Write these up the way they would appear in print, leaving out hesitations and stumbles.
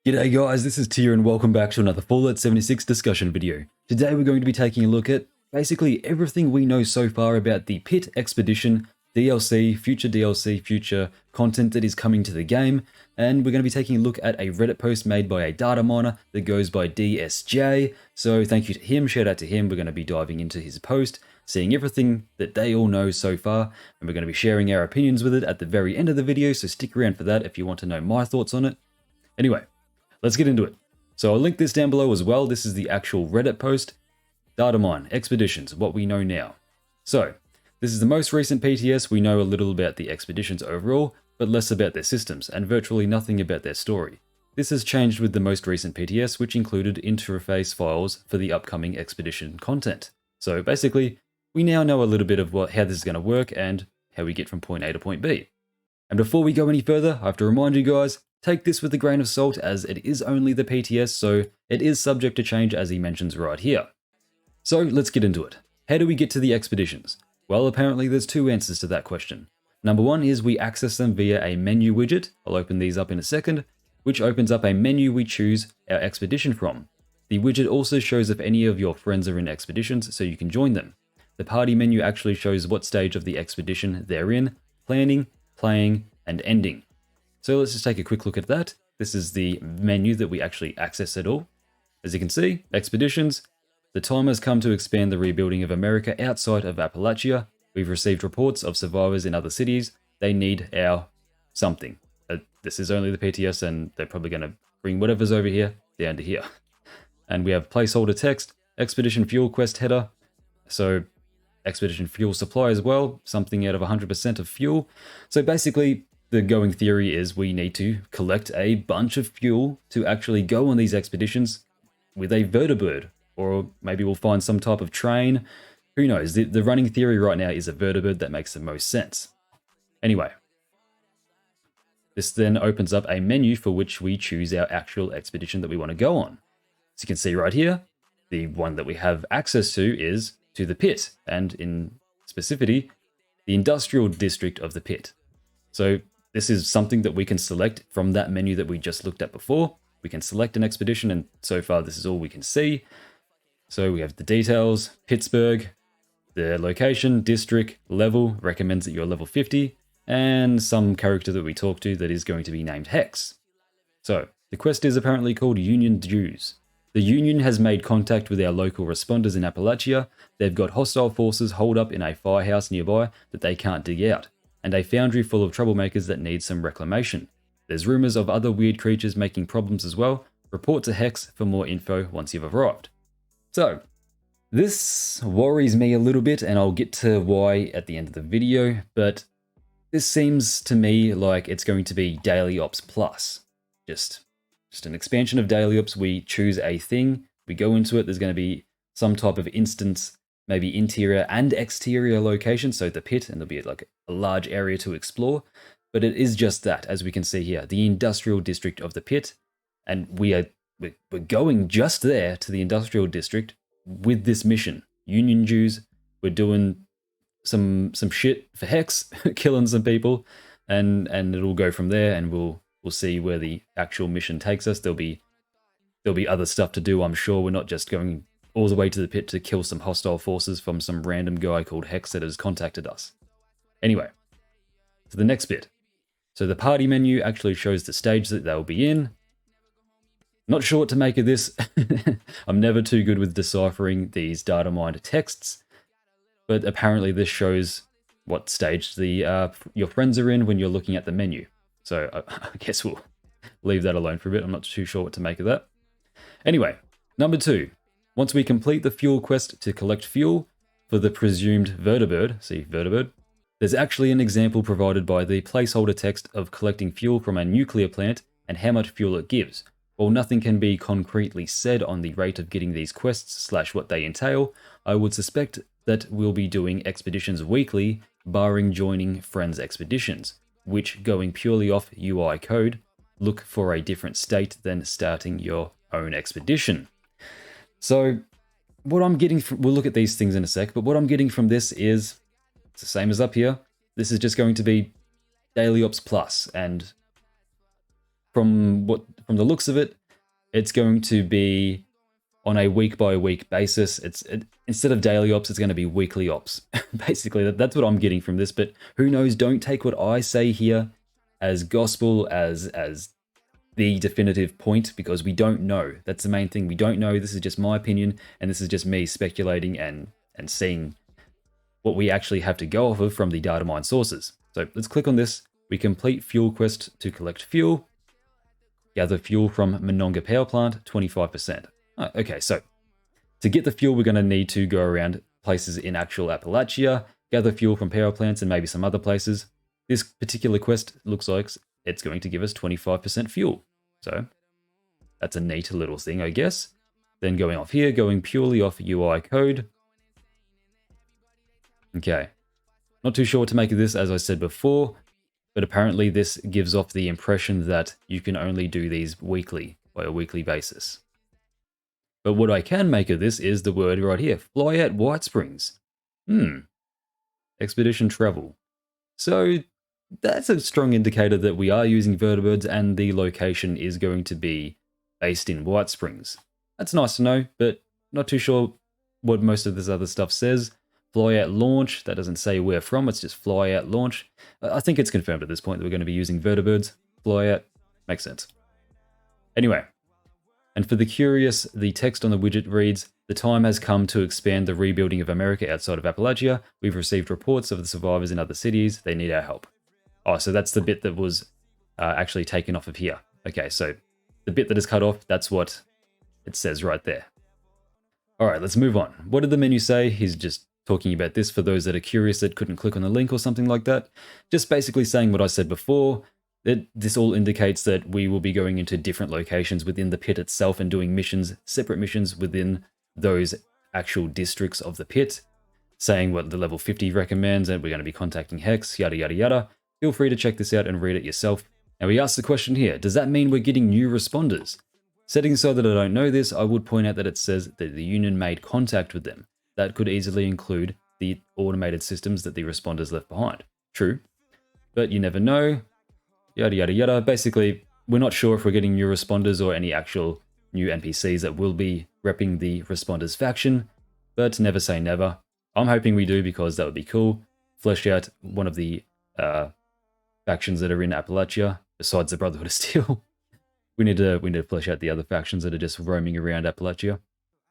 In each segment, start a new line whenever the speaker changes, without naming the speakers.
G'day guys, this is Tia and welcome back to another Fallout 76 discussion video. Today we're going to be taking a look at basically everything we know so far about the Pitt Expedition, DLC, future content that is coming to the game, and we're going to be taking a look at a Reddit post made by a data miner that goes by DSJ, so thank you to him, shout out to him. We're going to be diving into his post, seeing everything that they all know so far, and we're going to be sharing our opinions with it at the very end of the video, so stick around for that if you want to know my thoughts on it. Anyway, let's get into it. So I'll link this down below as well. This is the actual Reddit post. Datamine, Expeditions, what we know now. So, this is the most recent PTS. We know a little about the expeditions overall, but less about their systems, and virtually nothing about their story. This has changed with the most recent PTS, which included interface files for the upcoming expedition content. So basically, we now know a little bit of how this is going to work and how we get from point A to point B. And before we go any further, I have to remind you guys, take this with a grain of salt as it is only the PTS, so it is subject to change as he mentions right here. So let's get into it. How do we get to the expeditions? Well, apparently there's two answers to that question. Number one is we access them via a menu widget. I'll open these up in a second, which opens up a menu we choose our expedition from. The widget also shows if any of your friends are in expeditions, so you can join them. The party menu actually shows what stage of the expedition they're in, planning, playing, and ending. So let's just take a quick look at that. This is the menu that we actually access at all. As you can see, expeditions. The time has come to expand the rebuilding of America outside of Appalachia. We've received reports of survivors in other cities. They need our something. This is only the PTS and they're probably going to bring whatever's over here down to here. And we have placeholder text, expedition fuel quest header. So expedition fuel supply as well, something out of 100% of fuel. So basically, the going theory is we need to collect a bunch of fuel to actually go on these expeditions with a vertibird, or maybe we'll find some type of train. Who knows? The running theory right now is a vertibird that makes the most sense. Anyway, this then opens up a menu for which we choose our actual expedition that we want to go on. As you can see right here, the one that we have access to is to the Pitt, and in specificity, the industrial district of the Pitt. So this is something that we can select from that menu that we just looked at before. We can select an expedition, and so far this is all we can see. So we have the details, Pittsburgh, the location, district, level, recommends that you're level 50, and some character that we talk to that is going to be named Hex. So the quest is apparently called Union Dues. The Union has made contact with our local responders in Appalachia. They've got hostile forces holed up in a firehouse nearby that they can't dig out, and a foundry full of troublemakers that need some reclamation. There's rumors of other weird creatures making problems as well. Report to Hex for more info once you've arrived. So, this worries me a little bit, and I'll get to why at the end of the video, but this seems to me like it's going to be Daily Ops Plus. Just an expansion of Daily Ops. We choose a thing, we go into it, there's going to be some type of instance, maybe interior and exterior location, so the Pit, and there'll be like a large area to explore. But it is just that, as we can see here, the industrial district of the Pit, and we're going just there to the industrial district with this mission. Union Jews, we're doing some shit for Hex, killing some people, and it'll go from there, and we'll see where the actual mission takes us. There'll be other stuff to do, I'm sure. We're not just going all the way to the Pit to kill some hostile forces from some random guy called Hex that has contacted us. Anyway, to the next bit. So the party menu actually shows the stage that they'll be in. Not sure what to make of this. I'm never too good with deciphering these data mined texts, but apparently this shows what stage your friends are in when you're looking at the menu. So I guess we'll leave that alone for a bit. I'm not too sure what to make of that. Anyway, number 2. Once we complete the fuel quest to collect fuel for the presumed vertibird, see vertibird, there's actually an example provided by the placeholder text of collecting fuel from a nuclear plant and how much fuel it gives. While nothing can be concretely said on the rate of getting these quests / what they entail, I would suspect that we'll be doing expeditions weekly, barring joining friends' expeditions, which, going purely off UI code, look for a different state than starting your own expedition. So what I'm getting from, we'll look at these things in a sec, but what I'm getting from this is, it's the same as up here. This is just going to be Daily Ops Plus, and from the looks of it, it's going to be on a week by week basis. Instead of daily ops, it's going to be weekly ops. Basically, that's what I'm getting from this. But who knows? Don't take what I say here as gospel, as the definitive point, because we don't know. That's the main thing. We don't know. This is just my opinion, and this is just me speculating and seeing what we actually have to go off of from the Datamine sources. So let's click on this. We complete fuel quest to collect fuel. Gather fuel from Monongah Power Plant, 25%. Oh, okay, so to get the fuel, we're going to need to go around places in actual Appalachia, gather fuel from power plants and maybe some other places. This particular quest looks like it's going to give us 25% fuel. So that's a neat little thing, I guess. Then going off here, going purely off UI code. Okay. Not too sure what to make of this, as I said before, but apparently this gives off the impression that you can only do these weekly, by a weekly basis. But what I can make of this is the word right here, fly at White Springs. Expedition travel. So that's a strong indicator that we are using vertibirds and the location is going to be based in White Springs. That's nice to know, but not too sure what most of this other stuff says. Fly out launch, that doesn't say where from, it's just fly out launch. I think it's confirmed at this point that we're going to be using vertibirds. Fly out, makes sense. Anyway, and for the curious, the text on the widget reads, the time has come to expand the rebuilding of America outside of Appalachia. We've received reports of the survivors in other cities. They need our help. Oh, so that's the bit that was actually taken off of here. Okay, so the bit that is cut off, that's what it says right there. All right, let's move on. What did the menu say? He's just talking about this for those that are curious that couldn't click on the link or something like that. Just basically saying what I said before, that this all indicates that we will be going into different locations within the pit itself and doing missions, separate missions within those actual districts of the pit, saying what the level 50 recommends, and we're going to be contacting Hex, yada, yada, yada. Feel free to check this out and read it yourself. Now we asked the question here, does that mean we're getting new responders? Setting aside that I don't know this, I would point out that it says that the Union made contact with them. That could easily include the automated systems that the responders left behind. True, but you never know. Yada, yada, yada. Basically, we're not sure if we're getting new responders or any actual new NPCs that will be repping the responders faction, but never say never. I'm hoping we do because that would be cool. Flesh out one of the factions that are in Appalachia, besides the Brotherhood of Steel. we need to flesh out the other factions that are just roaming around Appalachia.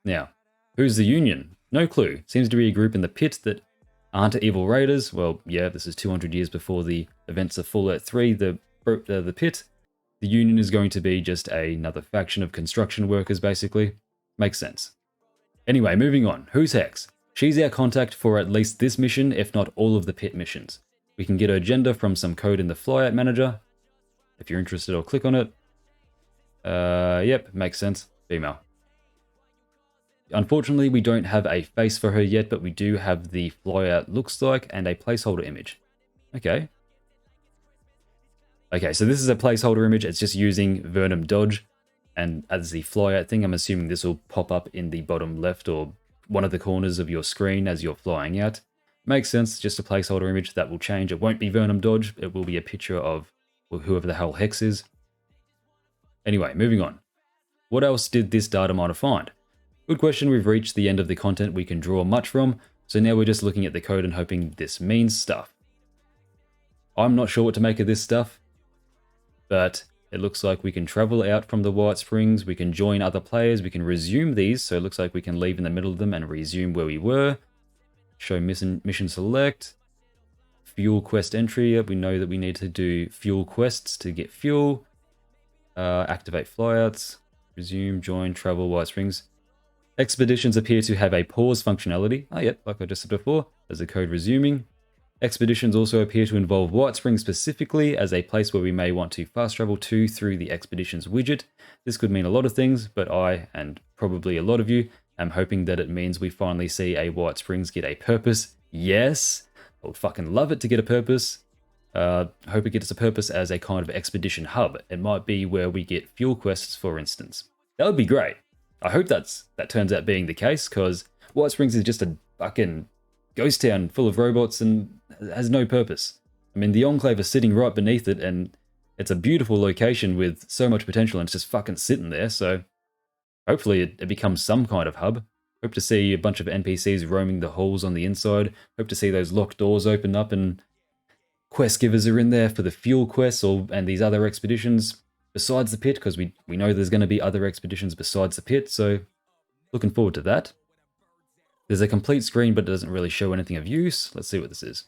Now, who's the Union? No clue. Seems to be a group in the pit that aren't evil raiders. Well, yeah, this is 200 years before the events of Fallout 3, the pit. The Union is going to be just another faction of construction workers, basically. Makes sense. Anyway, moving on. Who's Hex? She's our contact for at least this mission, if not all of the pit missions. We can get her gender from some code in the flyout manager. If you're interested, I'll click on it. Yep, makes sense. Female. Unfortunately, we don't have a face for her yet, but we do have the flyout looks like and a placeholder image. Okay. Okay, so this is a placeholder image. It's just using Vernum Dodge. And as the flyout thing, I'm assuming this will pop up in the bottom left or one of the corners of your screen as you're flying out. Makes sense, just a placeholder image that will change. It won't be Vernum Dodge. It will be a picture of whoever the hell Hex is. Anyway, moving on. What else did this data miner find? Good question. We've reached the end of the content we can draw much from, so now we're just looking at the code and hoping this means stuff. I'm not sure what to make of this stuff, but it looks like we can travel out from the White Springs, we can join other players, we can resume these, so it looks like we can leave in the middle of them and resume where we were. Show mission select. Fuel quest entry. We know that we need to do fuel quests to get fuel. Activate flyouts. Resume, join, travel, White Springs. Expeditions appear to have a pause functionality. Oh, yep, like I just said before, there's a code resuming. Expeditions also appear to involve White Springs specifically as a place where we may want to fast travel to through the Expeditions widget. This could mean a lot of things, but I, and probably a lot of you, am hoping that it means we finally see a White Springs get a purpose. Yes, I would fucking love it to get a purpose. Hope it gets a purpose as a kind of expedition hub. It might be where we get fuel quests, for instance. That would be great. I hope that turns out being the case, because White Springs is just a fucking ghost town full of robots and has no purpose. I mean, the Enclave is sitting right beneath it, and It's a beautiful location with so much potential and it's just fucking sitting there, so hopefully it becomes some kind of hub. Hope to see a bunch of NPCs roaming the halls on the inside. Hope to see those locked doors open up and quest givers are in there for the fuel quests and these other expeditions besides the pit, because we know there's going to be other expeditions besides the pit, so looking forward to that. There's a complete screen, but it doesn't really show anything of use. Let's see what this is.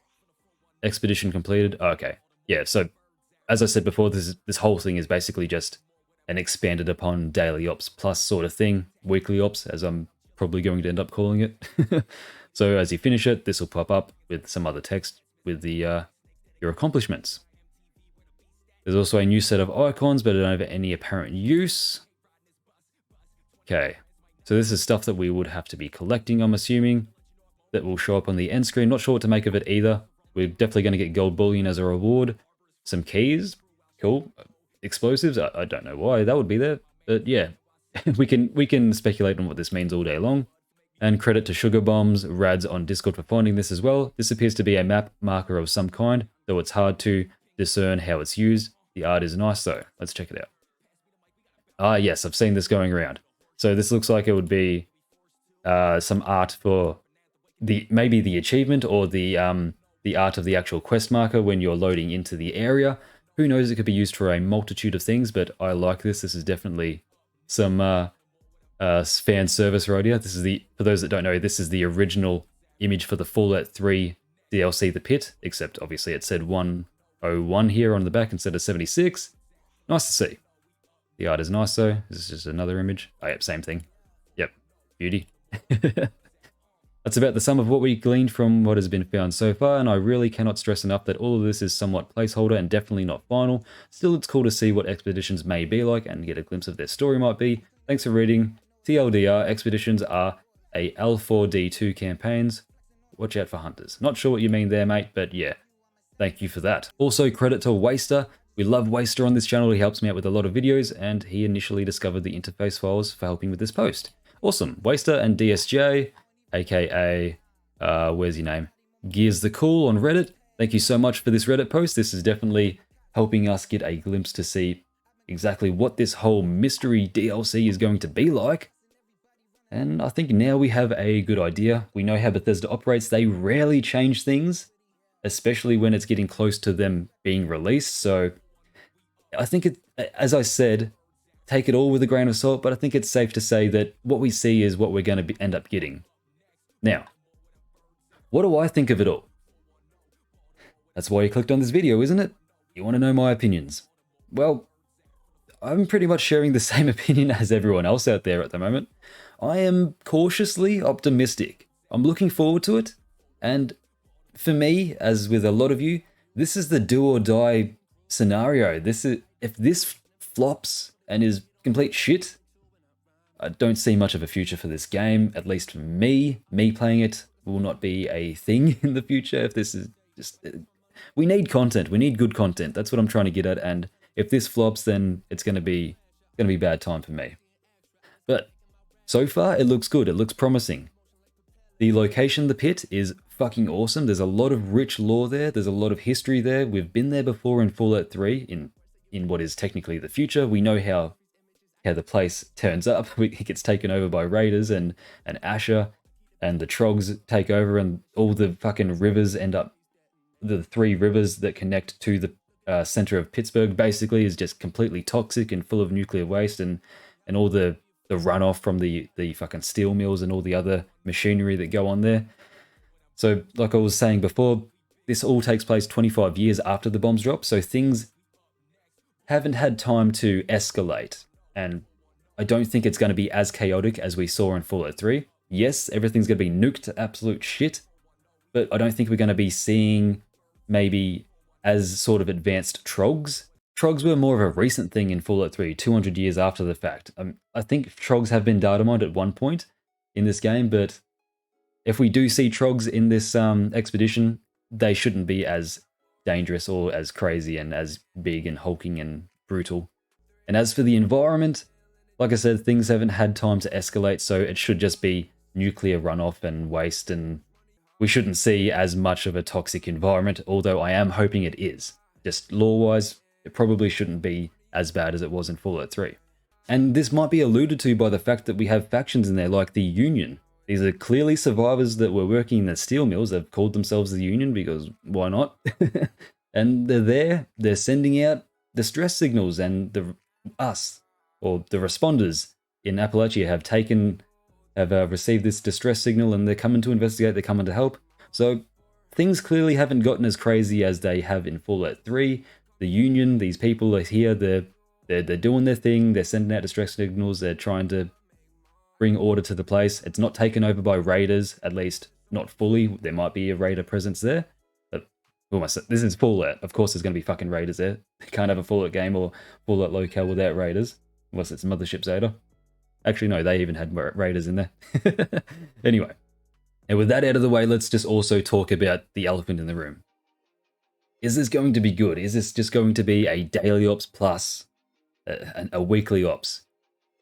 Expedition completed. Oh, okay. Yeah, so as I said before, this whole thing is basically just an expanded upon daily ops plus sort of thing. Weekly ops, as I'm probably going to end up calling it. So as you finish it, this will pop up with some other text with the your accomplishments. There's also a new set of icons, but they don't have any apparent use. Okay, so this is stuff that we would have to be collecting, I'm assuming, that will show up on the end screen. Not sure what to make of it either. We're definitely going to get gold bullion as a reward. Some keys, cool. Explosives, I don't know why that would be there, but yeah, we can speculate on what this means all day long. And credit to Sugar Bombs, Rads on Discord for finding this as well. This appears to be a map marker of some kind, though it's hard to discern how it's used. The art is nice though. Let's check it out. Ah, yes, I've seen this going around. So this looks like it would be some art for maybe the achievement or the art of the actual quest marker when you're loading into the area. Who knows, it could be used for a multitude of things, but I like this. This is definitely some fan service right here. This is for those that don't know, this is the original image for the Fallout 3 DLC, The Pit, except obviously it said 101 here on the back instead of 76. Nice to see. The art is nice though. This is just another image. Oh, yep, same thing. Yep, beauty. That's about the sum of what we gleaned from what has been found so far, and I really cannot stress enough that all of this is somewhat placeholder and definitely not final. Still, it's cool to see what expeditions may be like and get a glimpse of their story might be. Thanks for reading. TLDR, expeditions are a L4D2 campaigns. Watch out for hunters. Not sure what you mean there, mate, but yeah, thank you for that. Also, credit to Waster. We love Waster on this channel. He helps me out with a lot of videos, and he initially discovered the interface files for helping with this post. Awesome. Waster and DSJ, aka, where's your name? Gears the Cool on Reddit. Thank you so much for this Reddit post. This is definitely helping us get a glimpse to see exactly what this whole mystery DLC is going to be like. And I think now we have a good idea. We know how Bethesda operates. They rarely change things, especially when it's getting close to them being released. So I think as I said, take it all with a grain of salt, but I think it's safe to say that what we see is what we're going to end up getting. Now, what do I think of it all? That's why you clicked on this video, isn't it? You want to know my opinions. Well, I'm pretty much sharing the same opinion as everyone else out there at the moment. I am cautiously optimistic. I'm looking forward to it, and for me, as with a lot of you, this is the do or die scenario. If this flops and is complete shit, I don't see much of a future for this game. At least for me playing it will not be a thing in the future. If this is just, we need content. We need good content. That's what I'm trying to get at. And if this flops, then it's going to be bad time for me. But so far, it looks good. It looks promising. The location, the pit, is fucking awesome. There's a lot of rich lore there. There's a lot of history there. We've been there before in Fallout 3 in what is technically the future. We know how the place turns up. It gets taken over by raiders and Asher, and the Trogs take over, and all the fucking rivers end up, the 3 rivers that connect to the center of Pittsburgh basically is just completely toxic and full of nuclear waste, and all the runoff from the fucking steel mills and all the other machinery that go on there. So like I was saying before, this all takes place 25 years after the bombs drop, so things haven't had time to escalate. And I don't think it's going to be as chaotic as we saw in Fallout 3. Yes, everything's going to be nuked to absolute shit, but I don't think we're going to be seeing maybe as sort of advanced Trogs. Trogs were more of a recent thing in Fallout 3, 200 years after the fact. I think Trogs have been datamined at one point in this game, but if we do see Trogs in this expedition, they shouldn't be as dangerous or as crazy and as big and hulking and brutal. And as for the environment, like I said, things haven't had time to escalate, so it should just be nuclear runoff and waste, and we shouldn't see as much of a toxic environment, although I am hoping it is. Just lore-wise, it probably shouldn't be as bad as it was in Fallout 3. And this might be alluded to by the fact that we have factions in there like the Union. These are clearly survivors that were working in the steel mills. They've called themselves the Union because why not? And they're there, they're sending out distress signals, and the responders in Appalachia have received this distress signal, and they're coming to investigate, they're coming to help. So things clearly haven't gotten as crazy as they have in Fallout 3. The Union, these people are here, they're doing their thing, they're sending out distress signals, they're trying to bring order to the place. It's not taken over by raiders, at least not fully. There might be a raider presence there. But this is Fallout. Of course there's going to be fucking raiders there. You can't have a Fallout game or Fallout locale without raiders. Unless it's Mothership Zeta. Actually, no, they even had raiders in there. Anyway. And with that out of the way, let's just also talk about the elephant in the room. Is this going to be good? Is this just going to be a daily ops plus a weekly ops?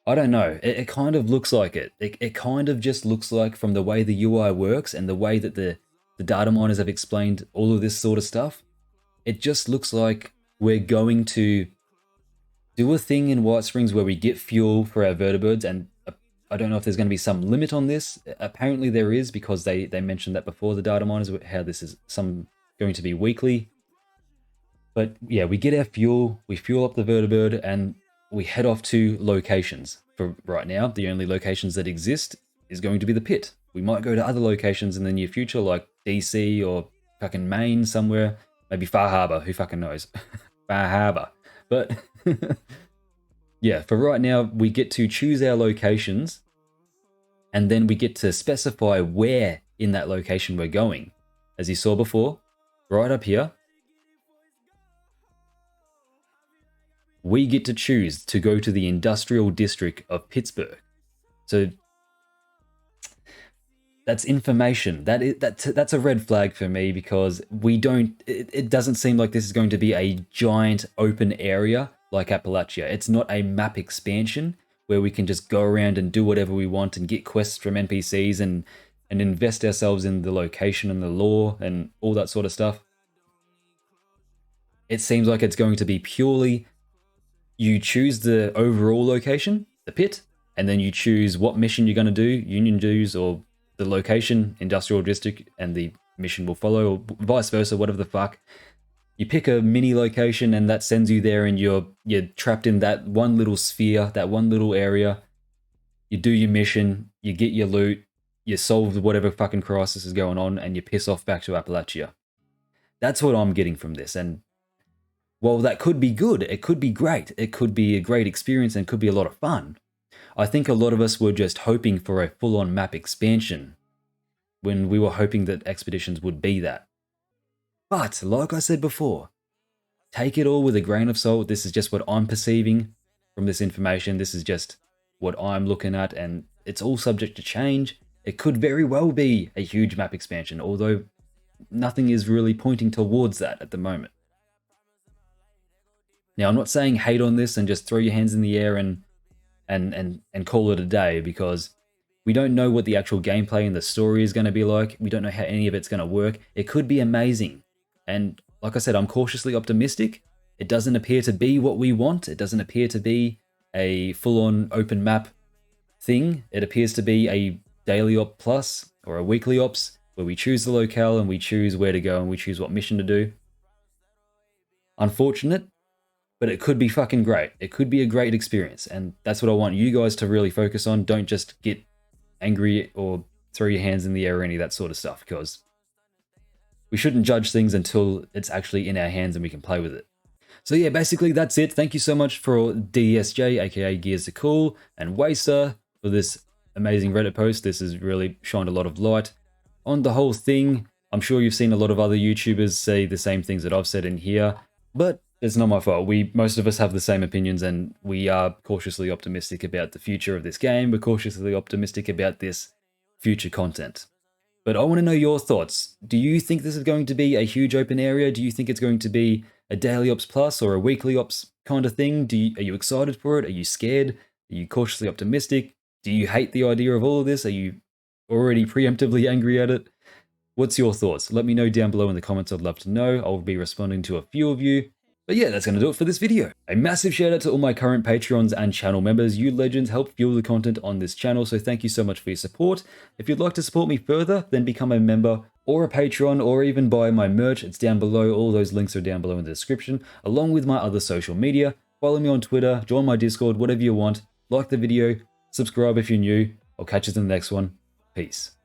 I don't know. It kind of looks like it. It kind of just looks like, from the way the UI works and the way that the data miners have explained all of this sort of stuff, it just looks like we're going to do a thing in White Springs where we get fuel for our vertibirds, and I don't know if there's going to be some limit on this. Apparently there is, because they mentioned that before, the data miners, how this is going to be weekly. But yeah, we get our fuel, we fuel up the vertibird, and we head off to locations. For right now, the only locations that exist is going to be the Pit. We might go to other locations in the near future, like DC or fucking Maine somewhere. Maybe Far Harbor, who fucking knows? Far Harbor. But yeah, for right now, we get to choose our locations, and then we get to specify where in that location we're going. As you saw before, right up here, we get to choose to go to the industrial district of Pittsburgh. So that's information. That's a red flag for me, because it doesn't seem like this is going to be a giant open area like Appalachia. It's not a map expansion where we can just go around and do whatever we want and get quests from NPCs and invest ourselves in the location and the lore and all that sort of stuff. It seems like it's going to be purely, you choose the overall location, the Pit, and then you choose what mission you're going to do, Union dues, or the location, industrial district, and the mission will follow, or vice versa, whatever the fuck. You pick a mini location and that sends you there, and you're trapped in that one little sphere, that one little area. You do your mission, you get your loot, you solve whatever fucking crisis is going on, and you piss off back to Appalachia. That's what I'm getting from this, and while that could be good, it could be great, it could be a great experience and could be a lot of fun, I think a lot of us were just hoping for a full-on map expansion when we were hoping that Expeditions would be that. But, like I said before, take it all with a grain of salt. This is just what I'm perceiving from this information. This is just what I'm looking at, and it's all subject to change. It could very well be a huge map expansion, although nothing is really pointing towards that at the moment. Now, I'm not saying hate on this and just throw your hands in the air and call it a day, because we don't know what the actual gameplay and the story is going to be like. We don't know how any of it's going to work. It could be amazing. And like I said, I'm cautiously optimistic. It doesn't appear to be what we want. It doesn't appear to be a full-on open map thing. It appears to be a daily op plus or a weekly ops where we choose the locale and we choose where to go and we choose what mission to do. Unfortunate, but it could be fucking great. It could be a great experience, and that's what I want you guys to really focus on. Don't just get angry or throw your hands in the air or any of that sort of stuff, because we shouldn't judge things until it's actually in our hands and we can play with it. So yeah, basically that's it. Thank you so much for DSJ, aka Gears to Cool, and Waster for this amazing Reddit post. This has really shined a lot of light on the whole thing. I'm sure you've seen a lot of other YouTubers say the same things that I've said in here, but it's not my fault. Most of us have the same opinions, and we are cautiously optimistic about the future of this game. We're cautiously optimistic about this future content. But I want to know your thoughts. Do you think this is going to be a huge open area? Do you think it's going to be a daily ops plus or a weekly ops kind of thing? Are you excited for it? Are you scared? Are you cautiously optimistic? Do you hate the idea of all of this? Are you already preemptively angry at it? What's your thoughts? Let me know down below in the comments. I'd love to know. I'll be responding to a few of you. But yeah, that's going to do it for this video. A massive shout out to all my current Patreons and channel members. You legends help fuel the content on this channel, so thank you so much for your support. If you'd like to support me further, then become a member or a Patreon, or even buy my merch. It's down below. All those links are down below in the description, along with my other social media. Follow me on Twitter, join my Discord, whatever you want. Like the video, subscribe if you're new. I'll catch you in the next one. Peace.